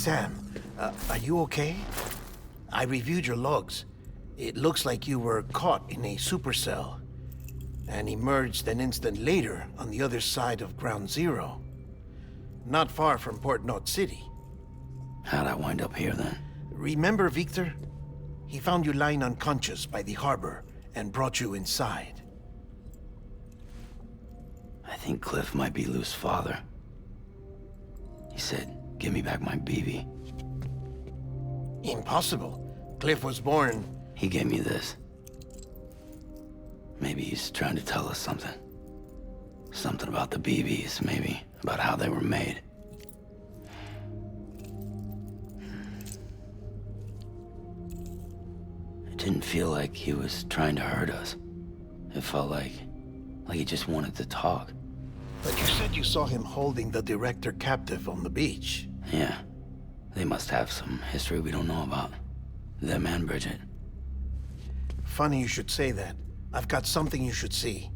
Sam, are you okay? I reviewed your logs. It looks like you were caught in a supercell and emerged an instant later on the other side of Ground Zero. Not far from Port Knot City. How'd I wind up here then? Remember Victor? He found you lying unconscious by the harbor and brought you inside. I think Cliff might be Lou's father. He said, give me back my BB. Impossible. Cliff was born... He gave me this. Maybe he's trying to tell us something. Something about the BBs, maybe. About how they were made. It didn't feel like he was trying to hurt us. It felt like he just wanted to talk. But you said you saw him holding the director captive on the beach. Yeah. They must have some history we don't know about. Them and Bridget. Funny you should say that. I've got something you should see.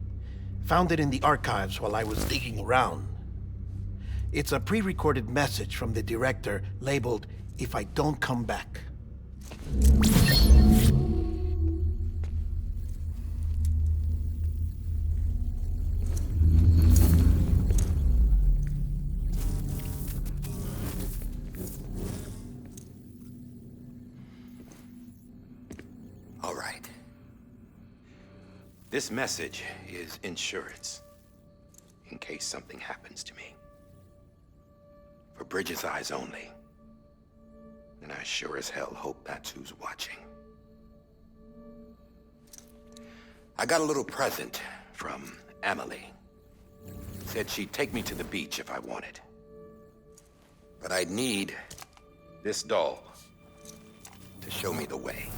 Found it in the archives while I was digging around. It's a pre-recorded message from the director labeled, "If I don't come back." All right. This message is insurance, in case something happens to me. For Bridget's eyes only. And I sure as hell hope that's who's watching. I got a little present from Emily. Said she'd take me to the beach if I wanted. But I'd need this doll to show me the way.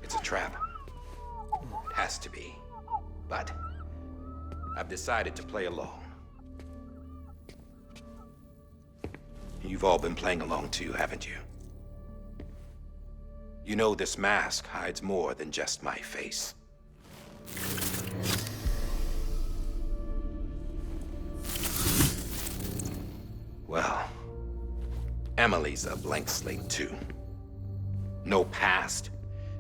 It's a trap. It has to be. But I've decided to play along. You've all been playing along too, haven't you? You know this mask hides more than just my face. Well, Emily's a blank slate too. No past.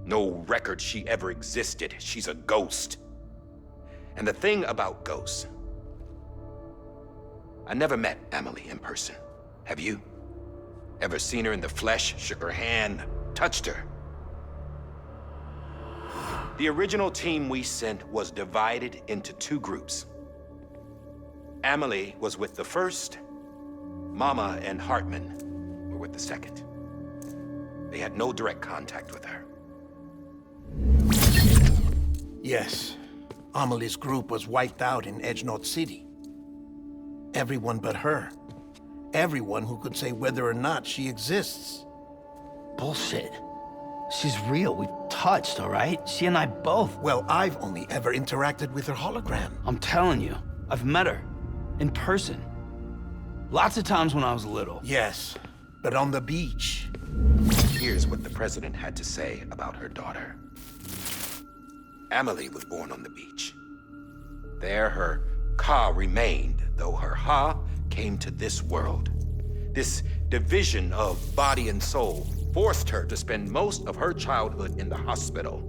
No record she ever existed. She's a ghost. And the thing about ghosts, I never met Emily in person. Have you? Ever seen her in the flesh, shook her hand, touched her? The original team we sent was divided into two groups. Emily was with the first. Mama and Hartman were with the second. They had no direct contact with her. Yes. Amelie's group was wiped out in Edge Knot City. Everyone but her. Everyone who could say whether or not she exists. Bullshit. She's real. We've touched, all right? She and I both. Well, I've only ever interacted with her hologram. I'm telling you, I've met her. In person. Lots of times when I was little. Yes, but on the beach. Here's what the president had to say about her daughter. Emily was born on the beach. There her Ka remained, though her Ha came to this world. This division of body and soul forced her to spend most of her childhood in the hospital.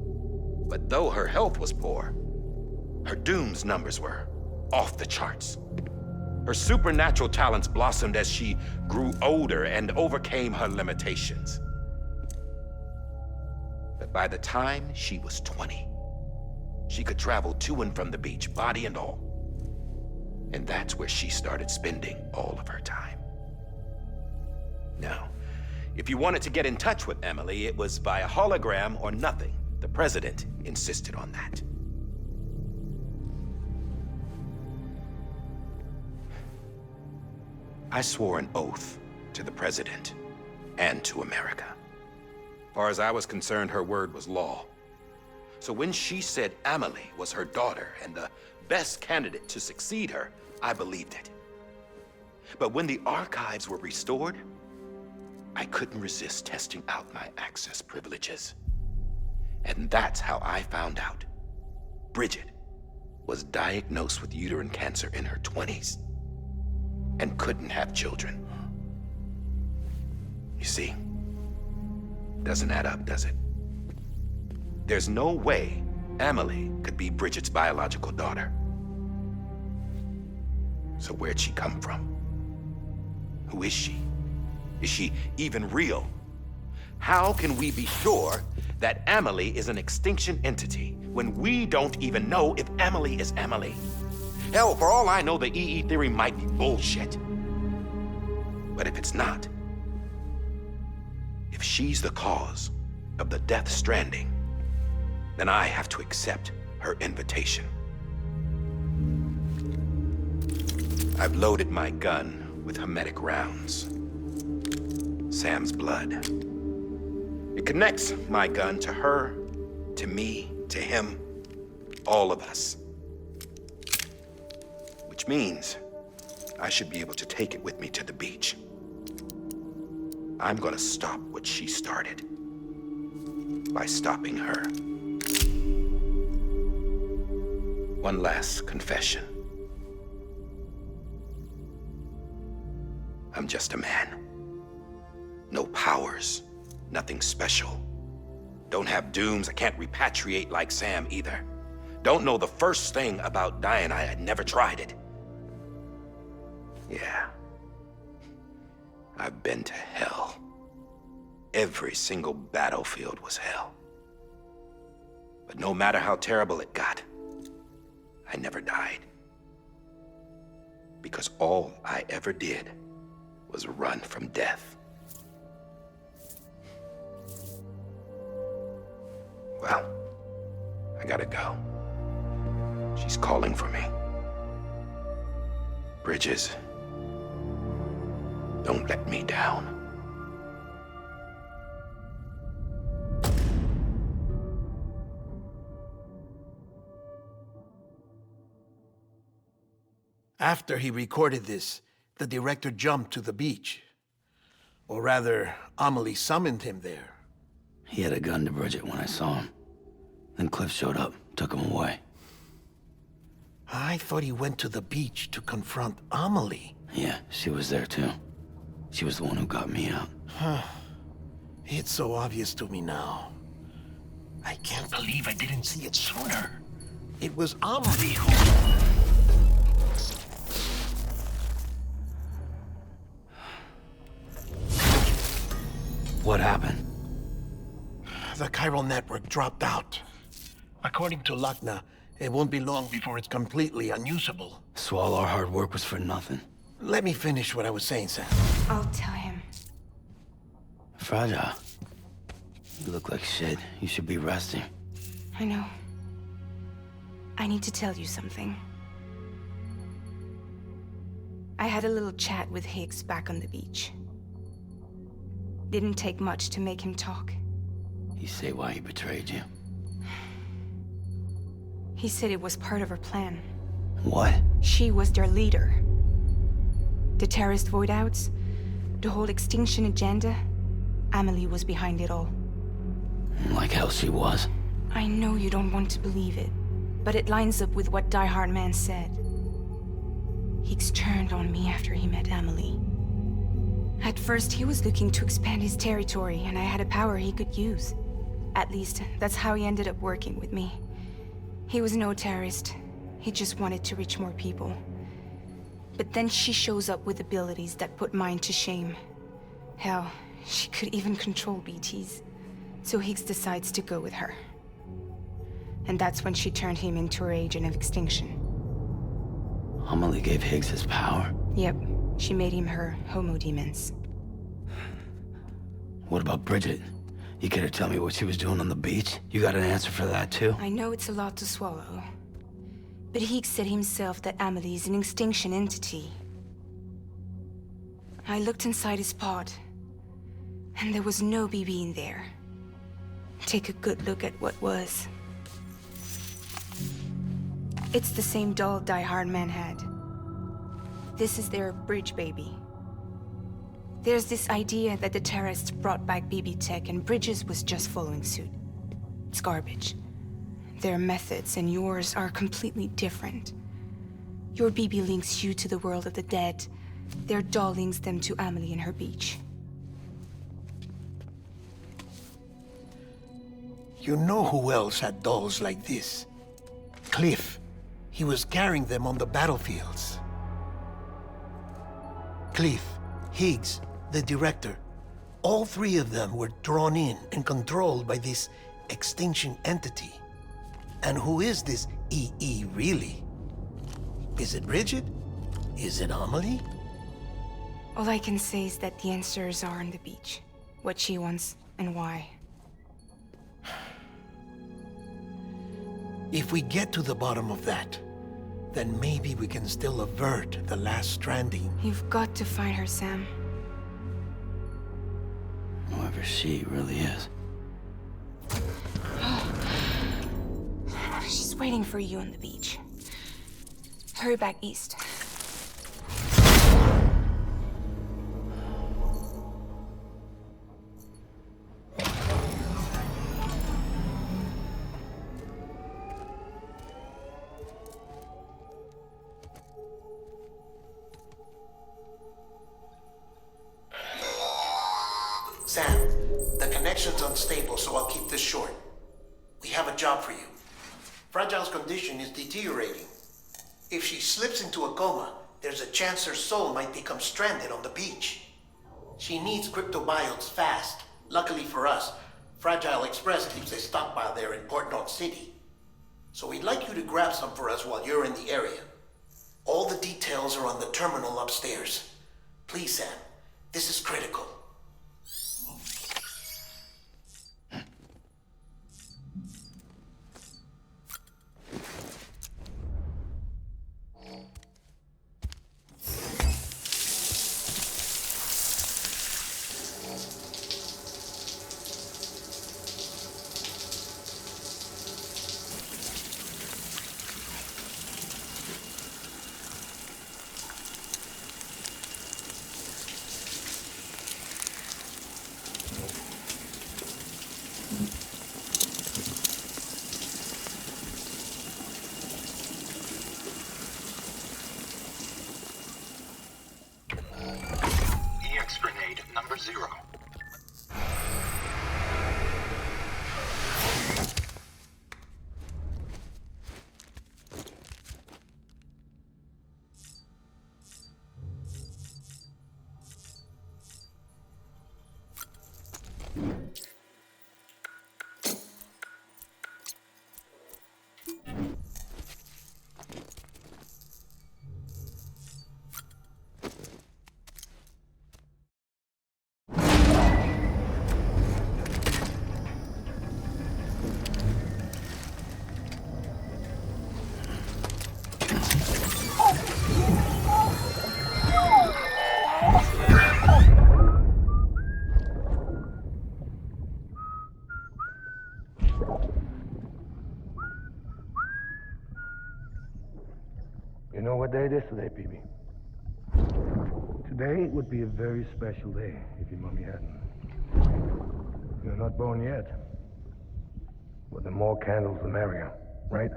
But though her health was poor, her Doom's numbers were off the charts. Her supernatural talents blossomed as she grew older and overcame her limitations. But by the time she was 20, she could travel to and from the beach, body and all. And that's where she started spending all of her time. Now, if you wanted to get in touch with Emily, it was via hologram or nothing. The president insisted on that. I swore an oath to the president and to America. As far as I was concerned, her word was law. So when she said Emily was her daughter and the best candidate to succeed her, I believed it. But when the archives were restored, I couldn't resist testing out my access privileges. And that's how I found out Bridget was diagnosed with uterine cancer in her 20s. and couldn't have children. You see, doesn't add up, does it? There's no way Amelie could be Bridget's biological daughter. So where'd she come from? Who is she? Is she even real? How can we be sure that Amelie is an extinction entity when we don't even know if Amelie is Amelie? Hell, for all I know, the EE theory might be bullshit. But if it's not, if she's the cause of the Death Stranding, then I have to accept her invitation. I've loaded my gun with hermetic rounds. Sam's blood. It connects my gun to her, to me, to him, all of us. Which means I should be able to take it with me to the beach. I'm gonna stop what she started by stopping her. One last confession. I'm just a man. No powers, nothing special. Don't have dooms, I can't repatriate like Sam either. Don't know the first thing about dying, I had never tried it. Yeah. I've been to hell. Every single battlefield was hell. But no matter how terrible it got, I never died. Because all I ever did was run from death. Well, I gotta go. She's calling for me. Bridges, don't let me down. After he recorded this, the director jumped to the beach. Or rather, Amelie summoned him there. He had a gun to Bridget when I saw him. Then Cliff showed up, took him away. I thought he went to the beach to confront Amelie. Yeah, she was there too. She was the one who got me out. It's so obvious to me now. I can't believe I didn't see it sooner. It was Amelie who... What happened? The chiral network dropped out. According to Lachna, it won't be long before it's completely unusable. So all our hard work was for nothing. Let me finish what I was saying, Sam. I'll tell him. Fragile. You look like shit. You should be resting. I know. I need to tell you something. I had a little chat with Higgs back on the beach. Didn't take much to make him talk. You say why he betrayed you? He said it was part of her plan. What? She was their leader. The terrorist void-outs, the whole extinction agenda, Amelie was behind it all. Like hell she was. I know you don't want to believe it, but it lines up with what Die Hard Man said. Higgs turned on me after he met Amelie. At first, he was looking to expand his territory, and I had a power he could use. At least, that's how he ended up working with me. He was no terrorist. He just wanted to reach more people. But then she shows up with abilities that put mine to shame. Hell, she could even control BTs. So Higgs decides to go with her. And that's when she turned him into her agent of extinction. Amelie gave Higgs his power? Yep, she made him her homo demons. What about Bridget? You care to tell me what she was doing on the beach? You got an answer for that too? I know it's a lot to swallow. But Higgs said himself that Amelie is an extinction entity. I looked inside his pod, and there was no BB in there. Take a good look at what was. It's the same doll Die Hard Man had. This is their bridge baby. There's this idea that the terrorists brought back BB tech and Bridges was just following suit. It's garbage. Their methods and yours are completely different. Your BB links you to the world of the dead, Their doll links them to Amelie and her beach. You know who else had dolls like this? Cliff. He was carrying them on the battlefields. Cliff, Higgs, the director. All three of them were drawn in and controlled by this extinction entity. And who is this EE really? Is it Bridget? Is it Amelie? All I can say is that the answers are on the beach. What she wants and why. If we get to the bottom of that, then maybe we can still avert the last stranding. You've got to find her, Sam. Whoever she really is. She's waiting for you on the beach. Hurry back east. Sam, the connection's unstable, so I'll keep this short. We have a job for you. Fragile's condition is deteriorating. If she slips into a coma, there's a chance her soul might become stranded on the beach. She needs cryptobiotes fast. Luckily for us, Fragile Express keeps a stockpile there in Port North City. So we'd like you to grab some for us while you're in the area. All the details are on the terminal upstairs. Please, Sam, this is critical. Grenade number 0. You know what day it is today, PB? Today would be a very special day if your mommy hadn't. You're not born yet. But the more candles, the merrier, right?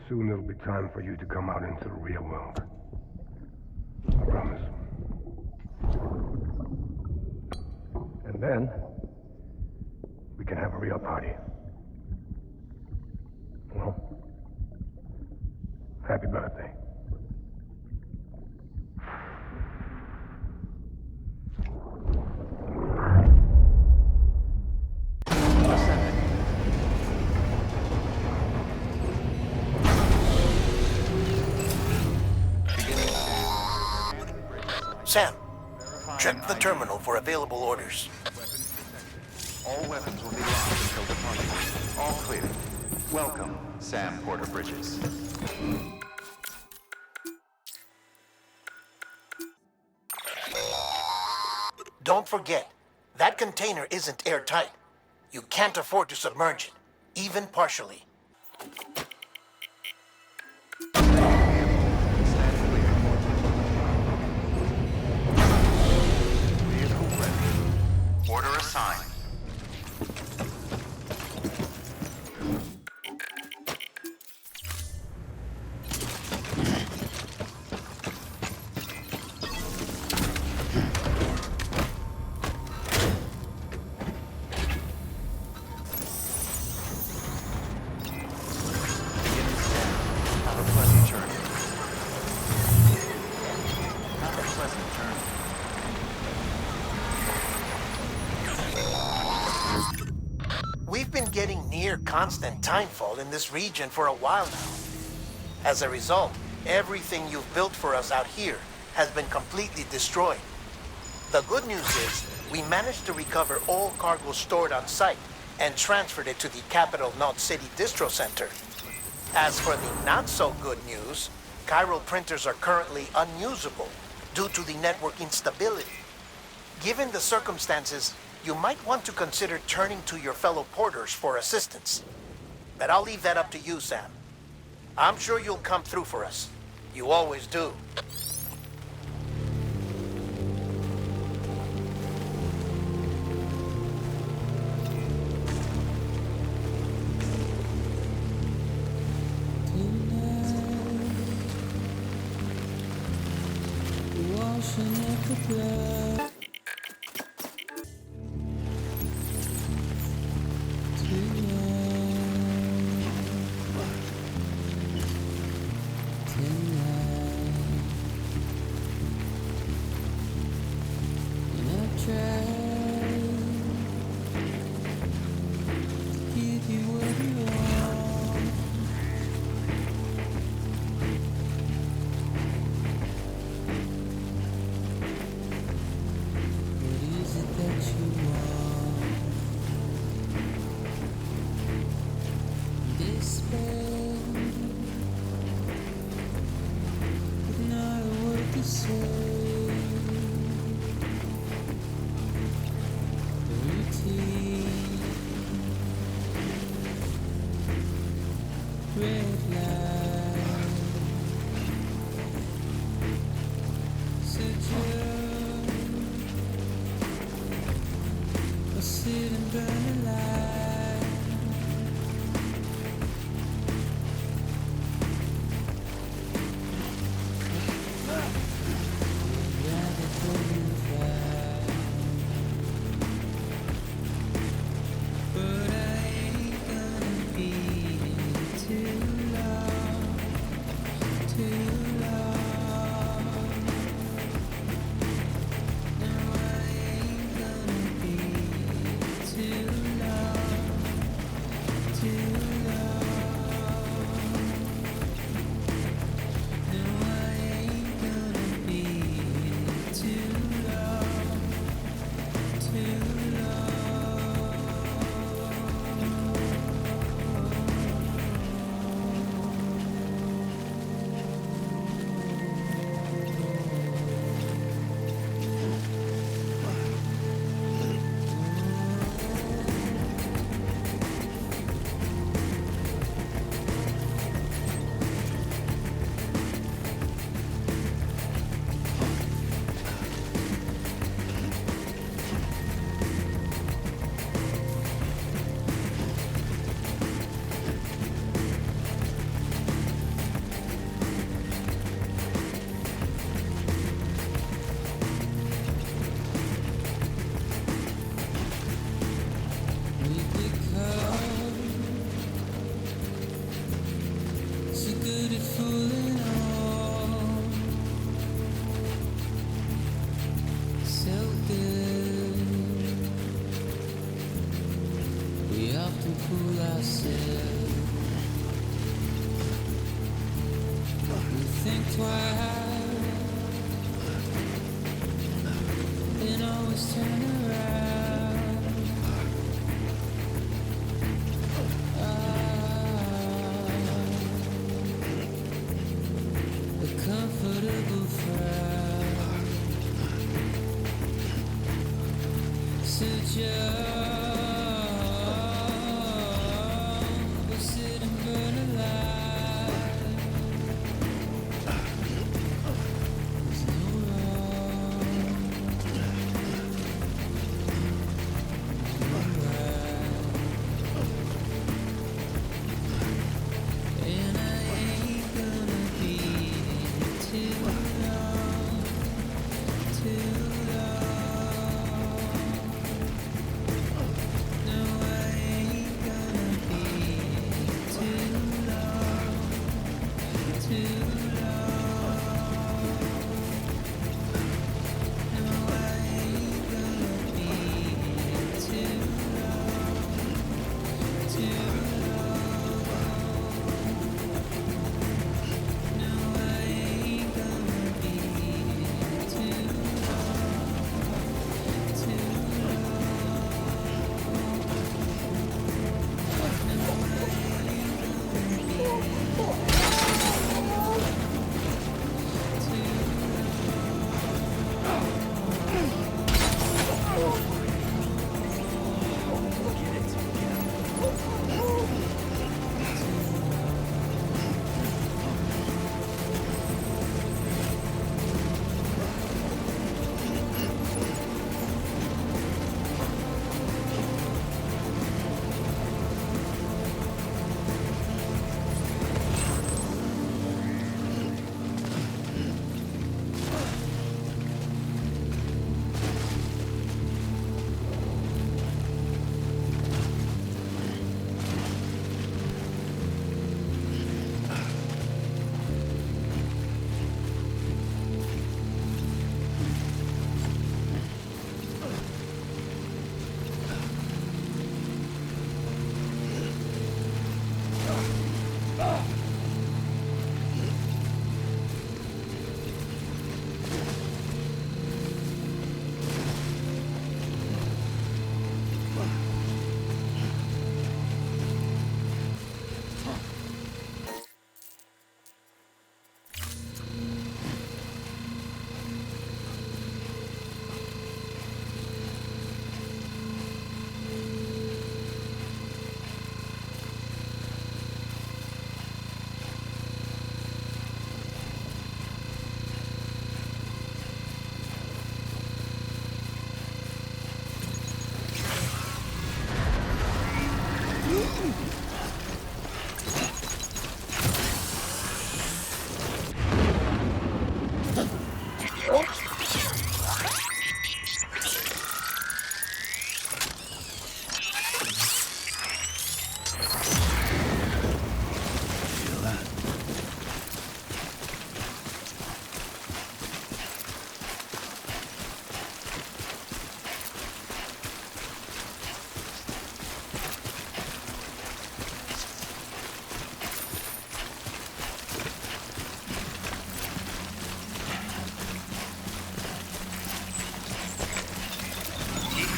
Soon it'll be time for you to come out into the real world. I promise. And then, we can have a real party. Well, happy birthday. Sam, check the terminal for available orders. All weapons will be locked until departure. All clear. Welcome, Sam Porter Bridges. Don't forget, that container isn't airtight. You can't afford to submerge it, even partially. Vehicle ready. Order assigned. near constant timefall in this region for a while now. As a result, everything you've built for us out here has been completely destroyed. The good news is, we managed to recover all cargo stored on site and transferred it to the Capital Knot City Distro Center. As for the not-so-good news, chiral printers are currently unusable due to the network instability. Given the circumstances, you might want to consider turning to your fellow porters for assistance. But I'll leave that up to you, Sam. I'm sure you'll come through for us. You always do.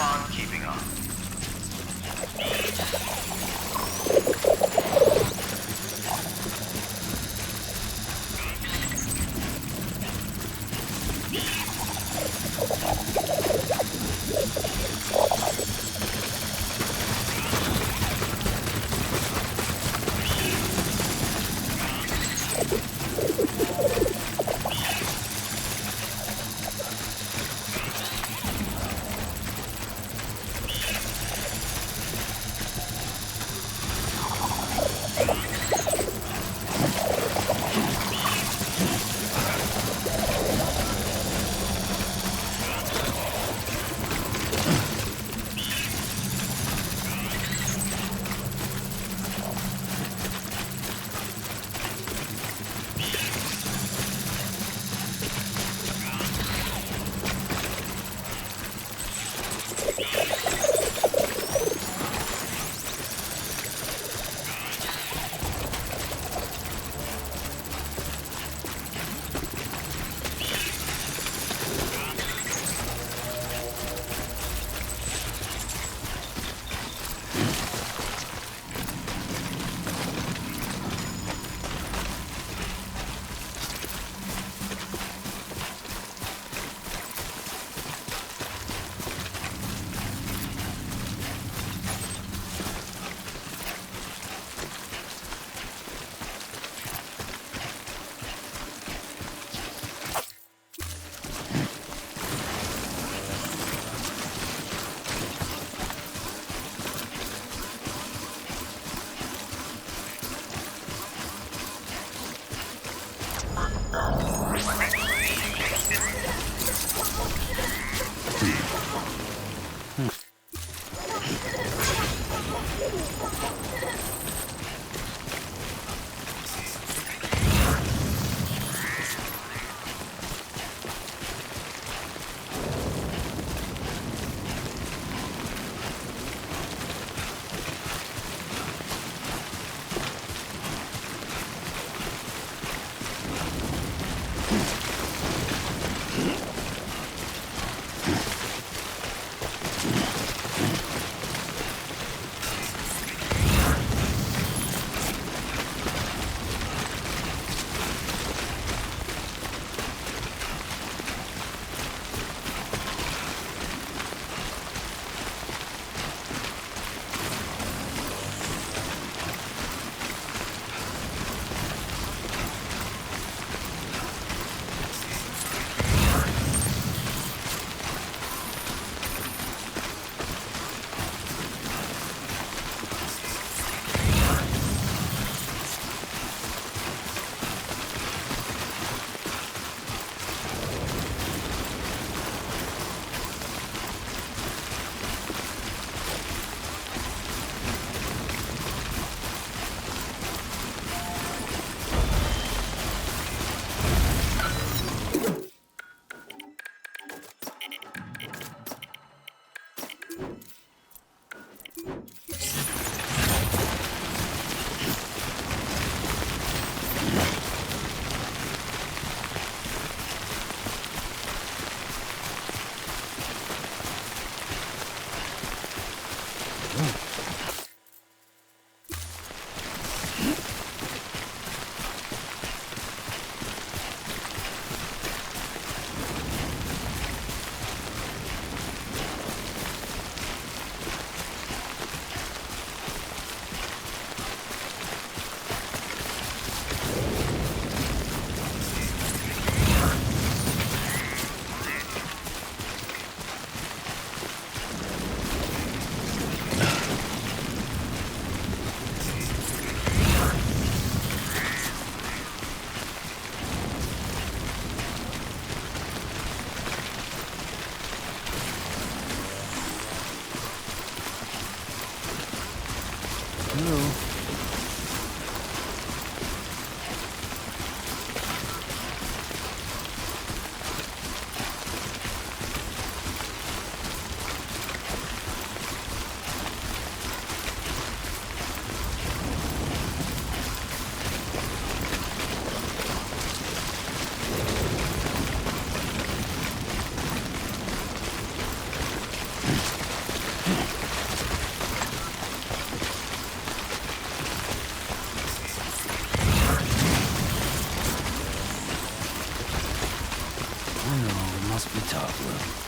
upon keeping on. I know, it must be tough, Will.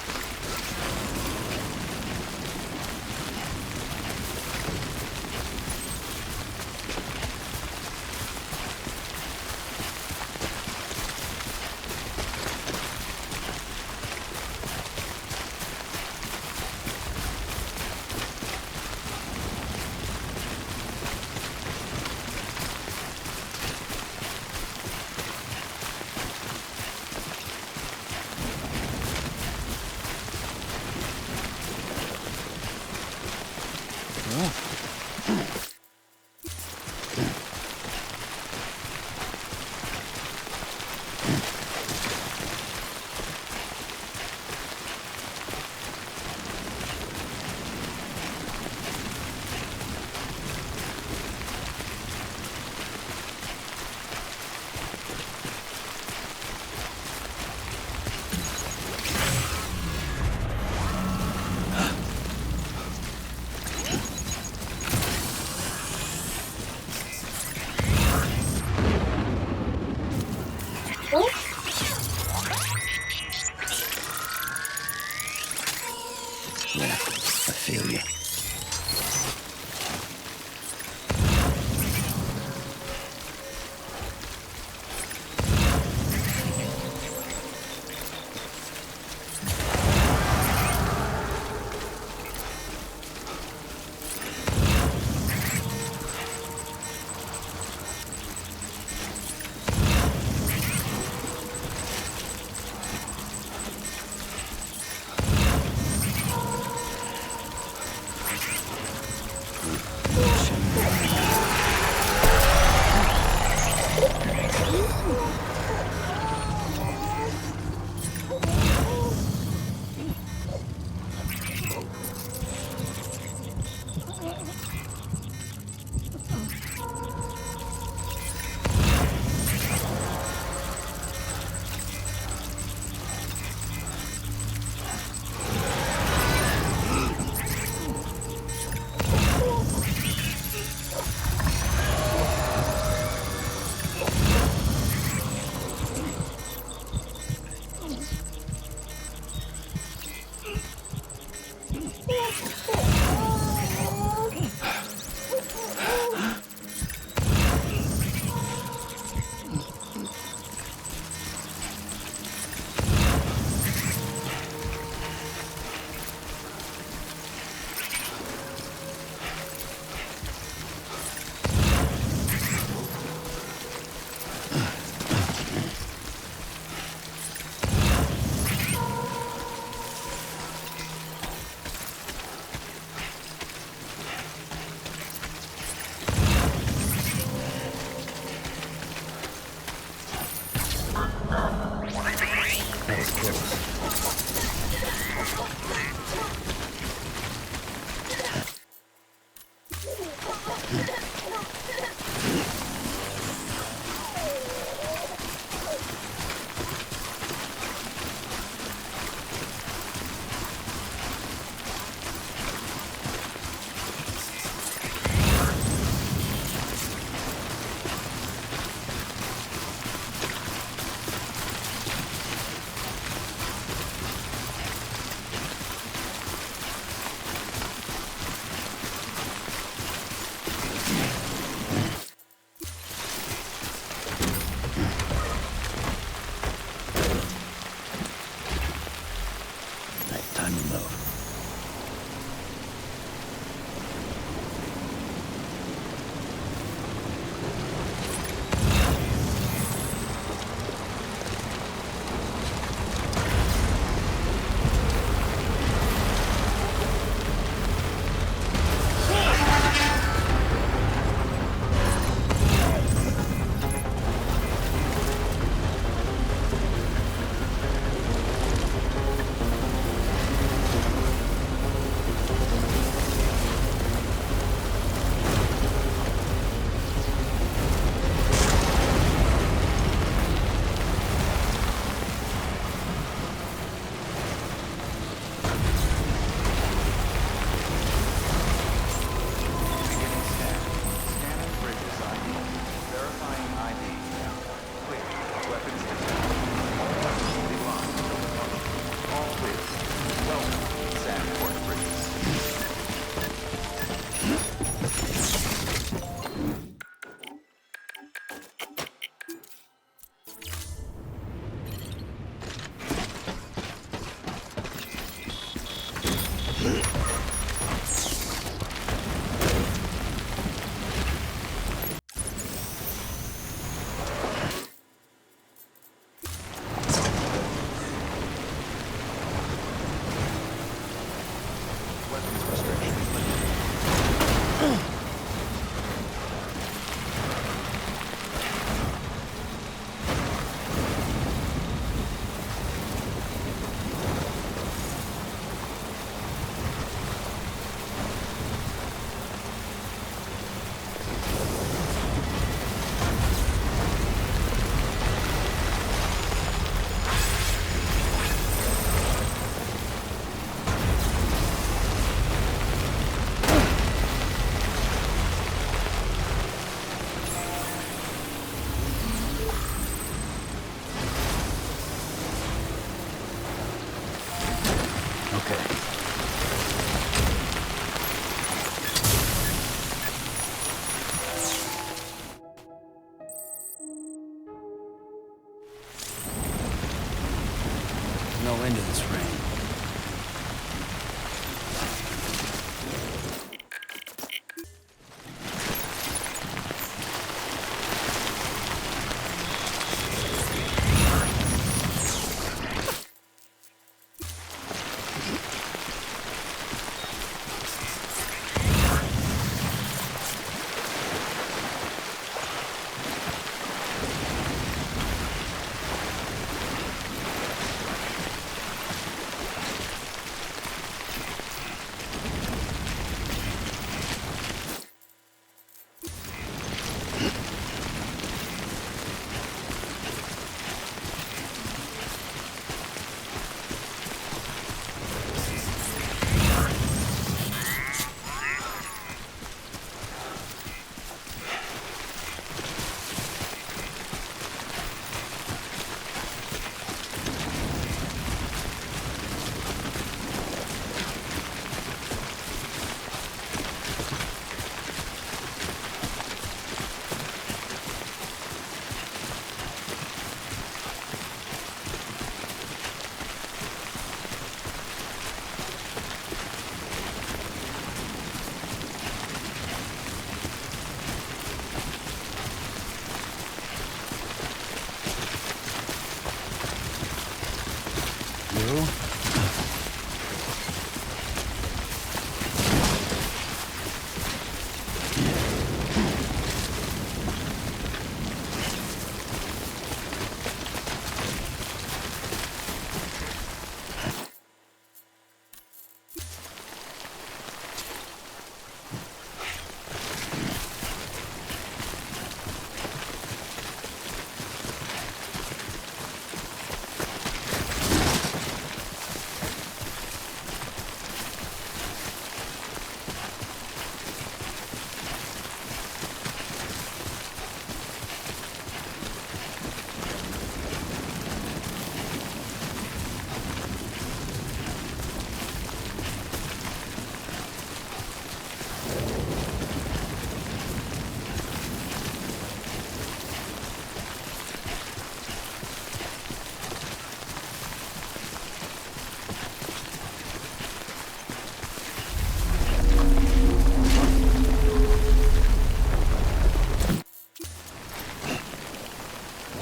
Yeah, I feel you. That was close. Okay. No end to this rain. You?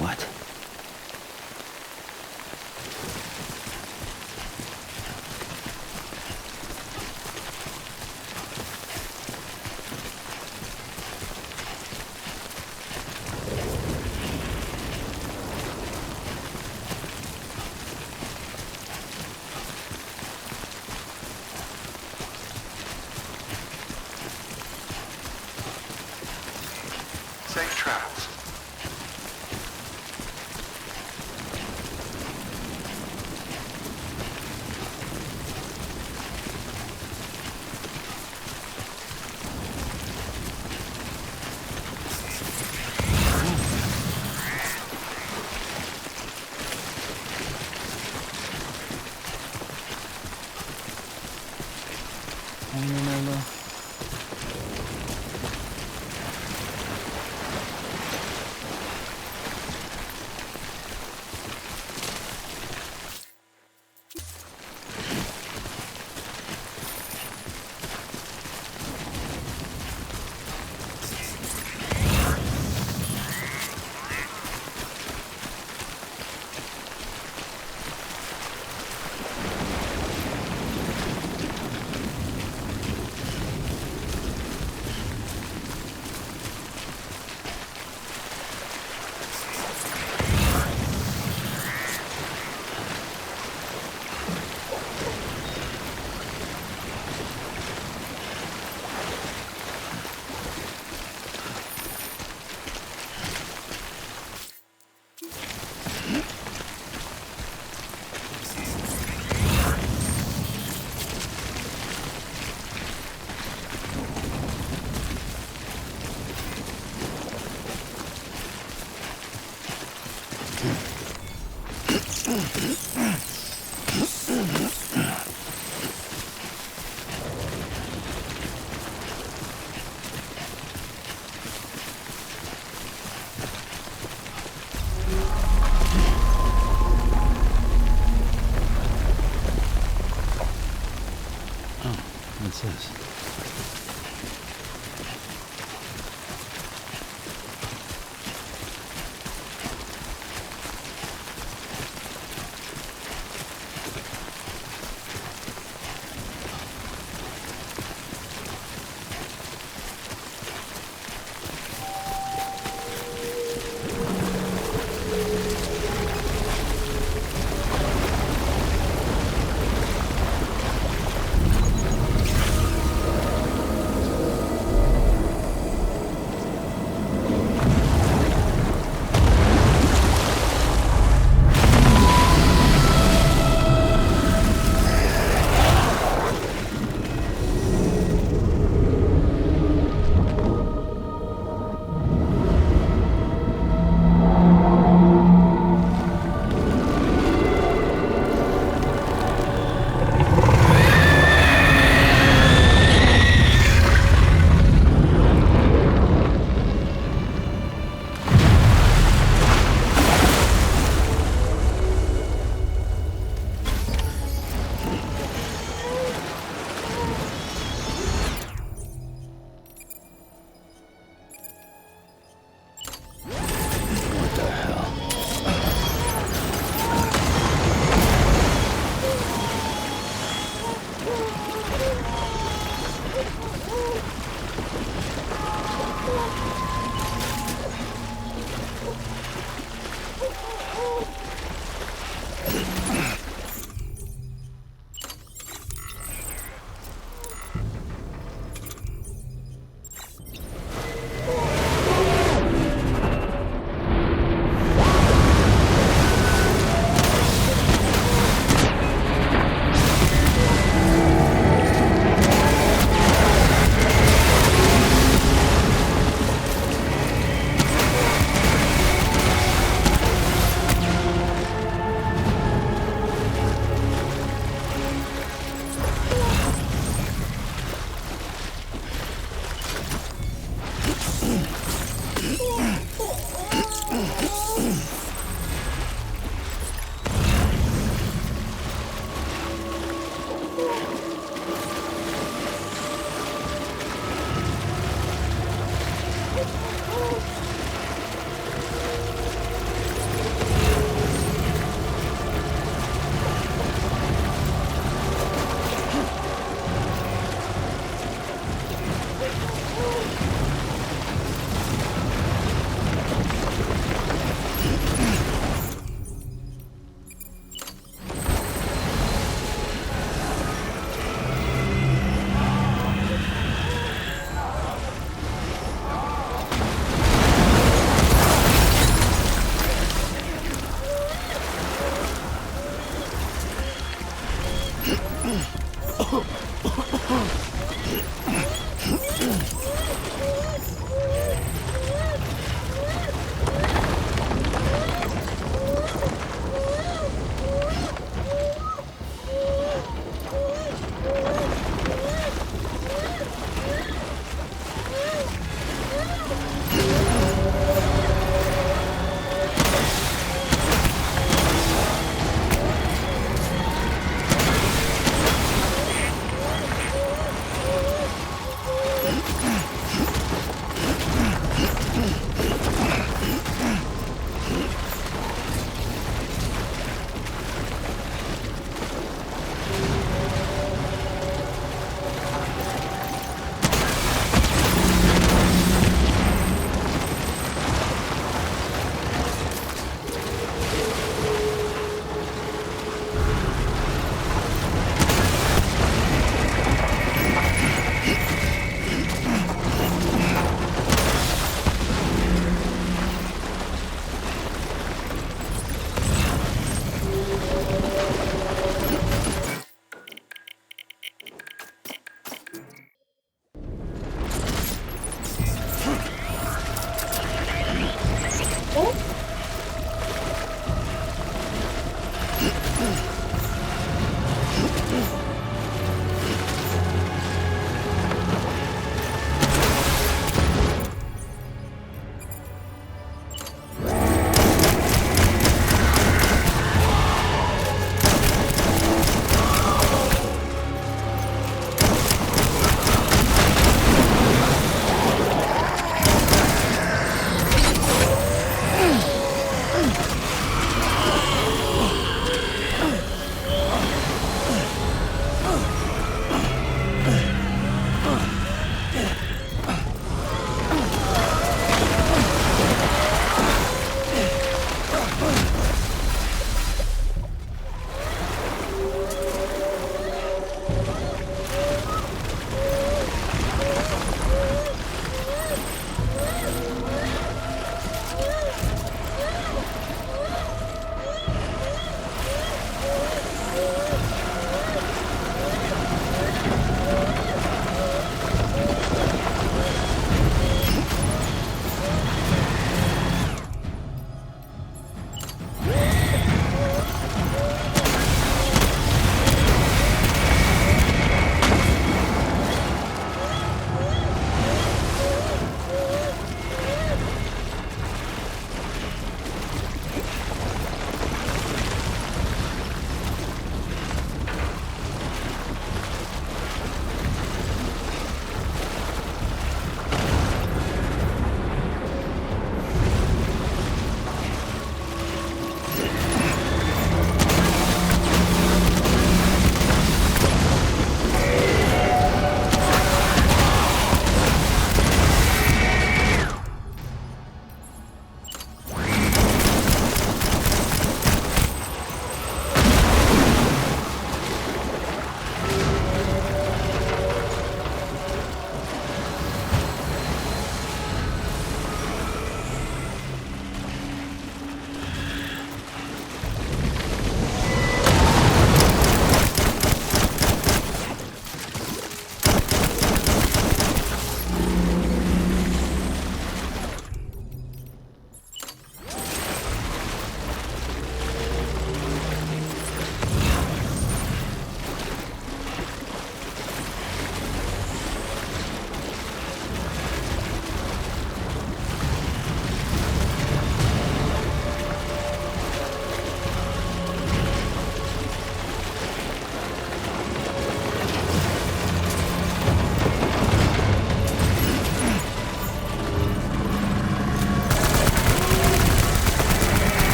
What? Safe travels.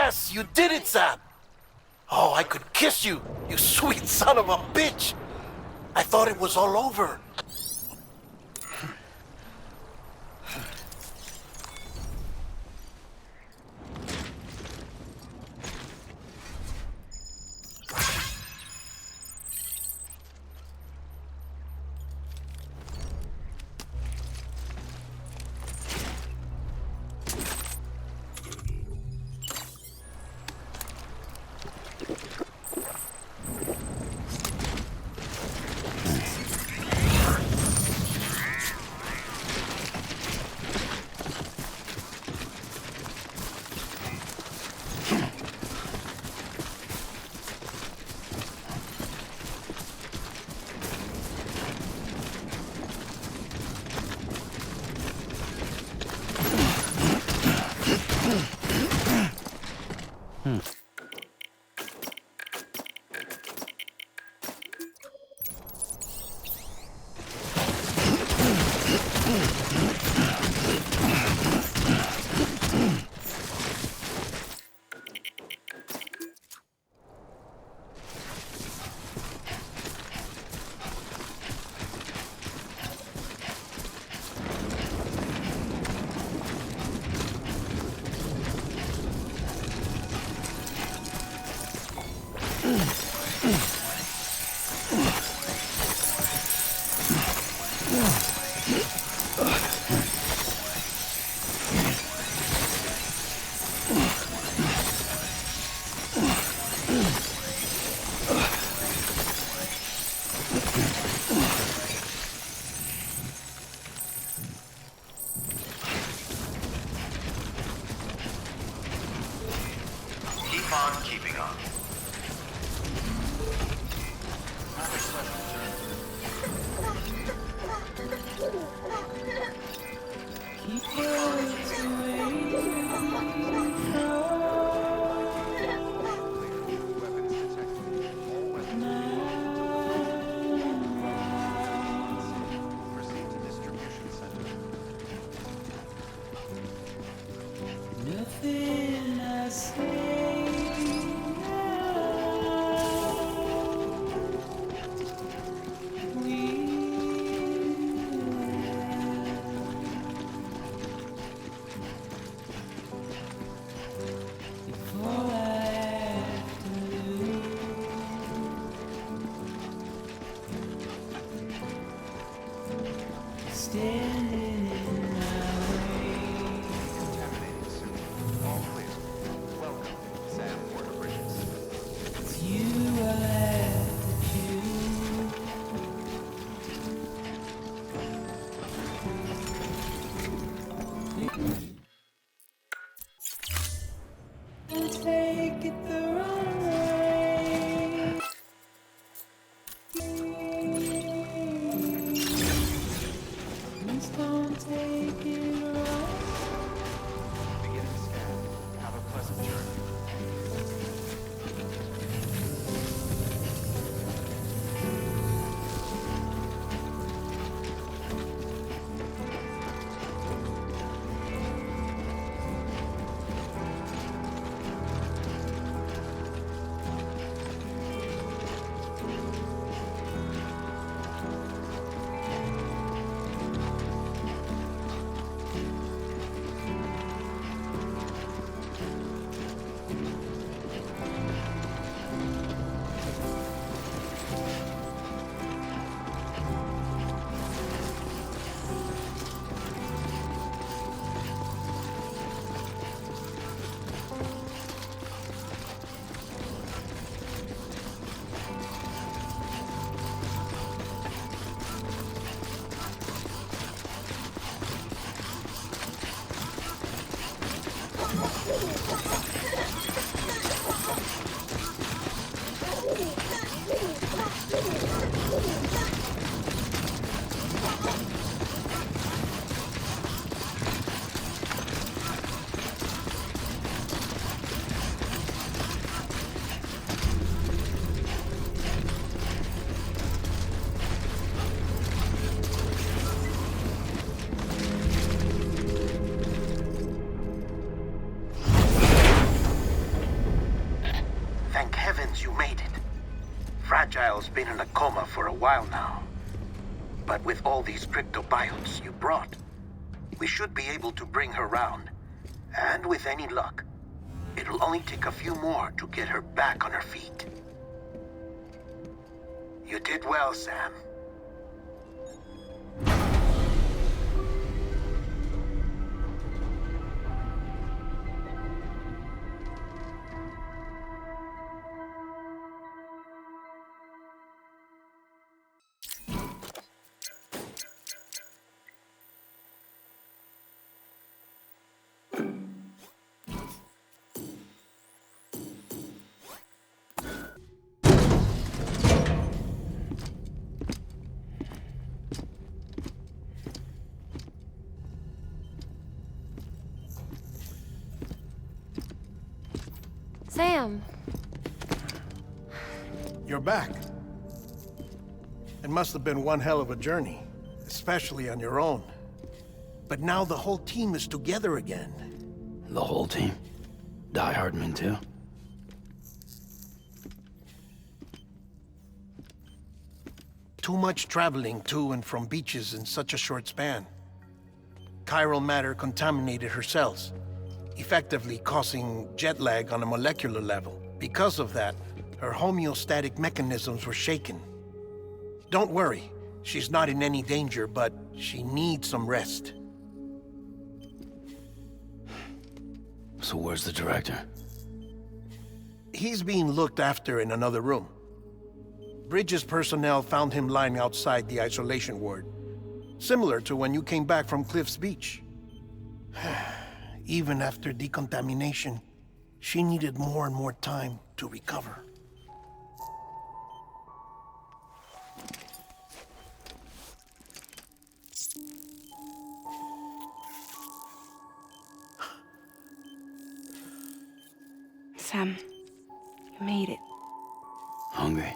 Yes, you did it, Sam! Oh, I could kiss you, you sweet son of a bitch! I thought it was all over. Keep on keeping on. Weapons detected. All weapons. Proceed to distribution center. Nothing I say standing in my way. Contaminated suit. All clear. Welcome, Sam Porter Bridges. It's you I have to choose. Take it the wrong way. in a coma for a while now. But with all these cryptobiotes you brought, we should be able to bring her round. And with any luck, it'll only take a few more to get her back on her feet. You did well, Sam. Sam. You're back. It must have been one hell of a journey, especially on your own. But now the whole team is together again. The whole team? Die Hardman too? Too much traveling to and from beaches in such a short span. Chiral matter contaminated her cells, effectively causing jet lag on a molecular level. Because of that, her homeostatic mechanisms were shaken. Don't worry, she's not in any danger, but she needs some rest. So where's the director? He's being looked after in another room. Bridges personnel found him lying outside the isolation ward, similar to when you came back from Cliff's Beach. Even after decontamination, she needed more and more time to recover. Sam, you made it. Hungry?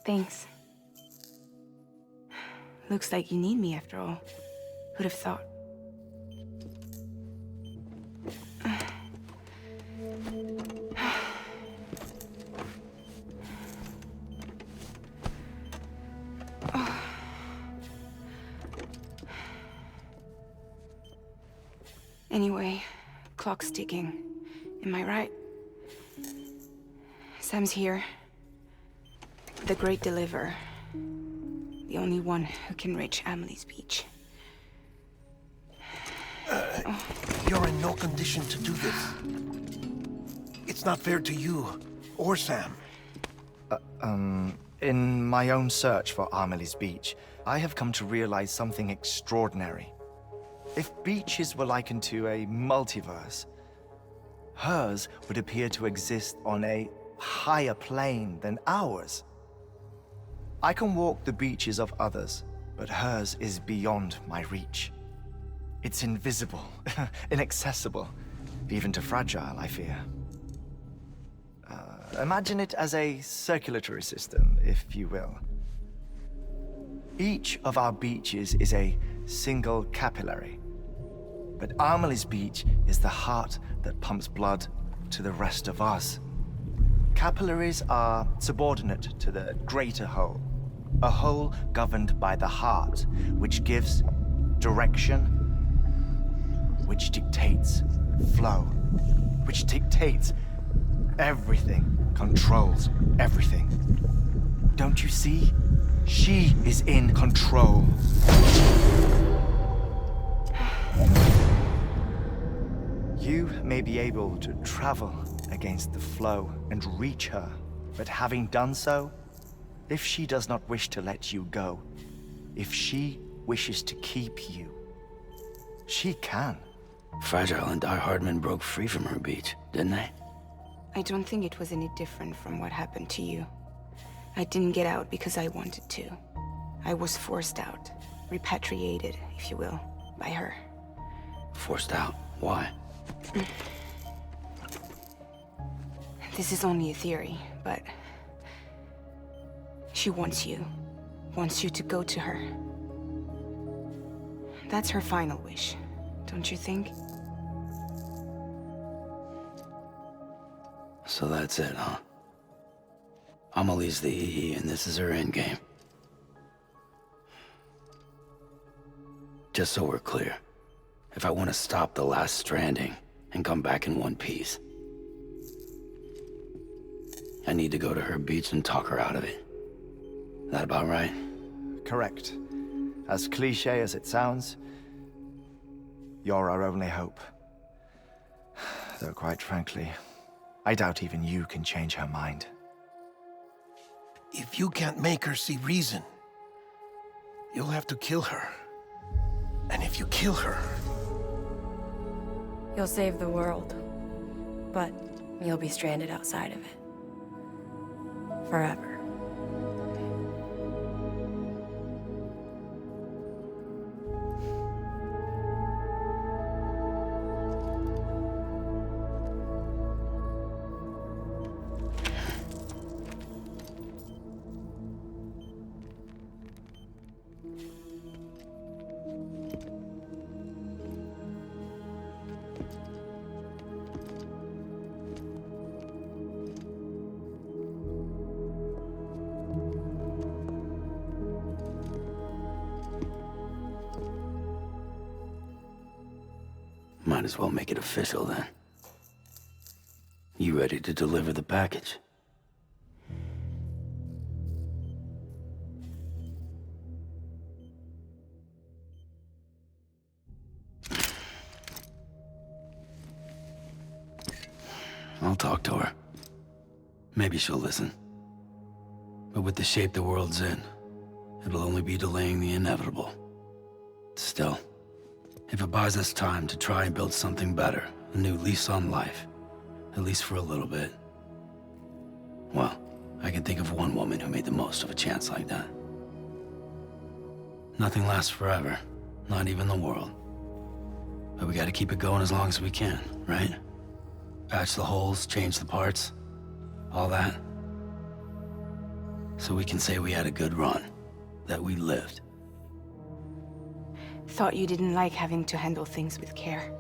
Thanks. Looks like you need me after all. Who'd have thought? Anyway, clock's ticking. Am I right? Sam's here. The Great Deliverer. The only one who can reach Amelie's Beach. You're in no condition to do this. It's not fair to you or Sam. In my own search for Amelie's Beach, I have come to realize something extraordinary. If beaches were likened to a multiverse, hers would appear to exist on a higher plane than ours. I can walk the beaches of others, but hers is beyond my reach. It's invisible, inaccessible, even to fragile, I fear. Imagine it as a circulatory system, if you will. Each of our beaches is a single capillary. But Amelie's Beach is the heart that pumps blood to the rest of us. Capillaries are subordinate to the greater whole, a whole governed by the heart, which gives direction, which dictates flow, which dictates everything, controls everything. Don't you see? She is in control. You may be able to travel against the flow and reach her, but having done so, if she does not wish to let you go, if she wishes to keep you, she can. Fragile and Die Hardman broke free from her beach, didn't they? I don't think it was any different from what happened to you. I didn't get out because I wanted to. I was forced out, repatriated, if you will, by her. Forced out? Why? This is only a theory, but she wants you to go to her. That's her final wish, don't you think? So that's it, huh? Amelie's the EE, and this is her endgame. Just so we're clear, if I want to stop the last stranding and come back in one piece, I need to go to her beach and talk her out of it. That about right? Correct. As cliche as it sounds, you're our only hope. Though quite frankly, I doubt even you can change her mind. If you can't make her see reason, you'll have to kill her. And if you kill her... You'll save the world, but you'll be stranded outside of it. Forever. Might as well make it official then. You ready to deliver the package? I'll talk to her. Maybe she'll listen. But with the shape the world's in, it'll only be delaying the inevitable. Still, if it buys us time to try and build something better, a new lease on life, at least for a little bit, well, I can think of one woman who made the most of a chance like that. Nothing lasts forever, not even the world. But we gotta keep it going as long as we can, right? Patch the holes, change the parts, all that. So we can say we had a good run, that we lived. Thought you didn't like having to handle things with care.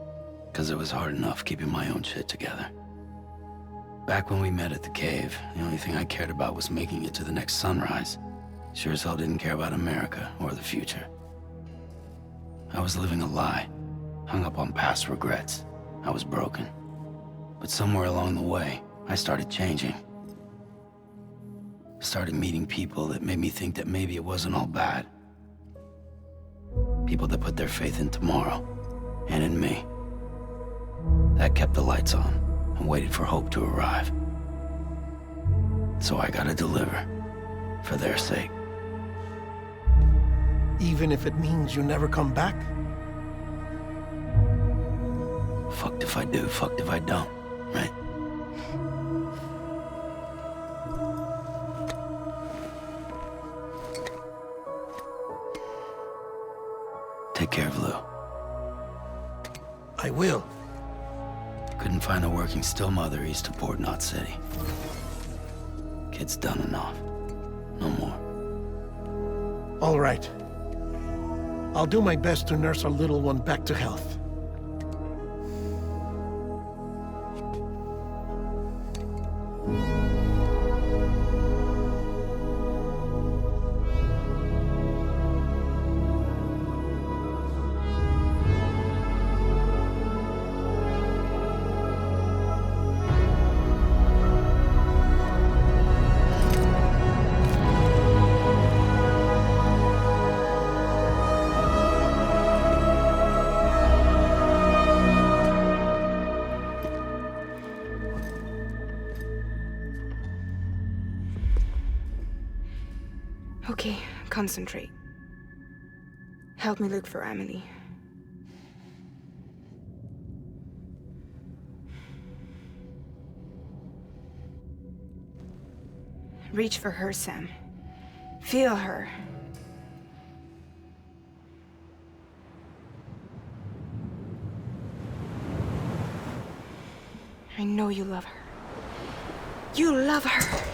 'Cause it was hard enough keeping my own shit together. Back when we met at the cave, the only thing I cared about was making it to the next sunrise. Sure as hell didn't care about America or the future. I was living a lie, hung up on past regrets. I was broken. But somewhere along the way, I started changing. Started meeting people that made me think that maybe it wasn't all bad. People that put their faith in tomorrow, and in me. That kept the lights on, and waited for hope to arrive. So I gotta deliver, for their sake. Even if it means you never come back? Fucked if I do, fucked if I don't, right? Take care of Lou. I will. Couldn't find a working still mother east of Port Knot City. Kid's done enough. No more. All right. I'll do my best to nurse our little one back to health. Okay, concentrate. Help me look for Emily. Reach for her, Sam. Feel her. I know you love her. You love her!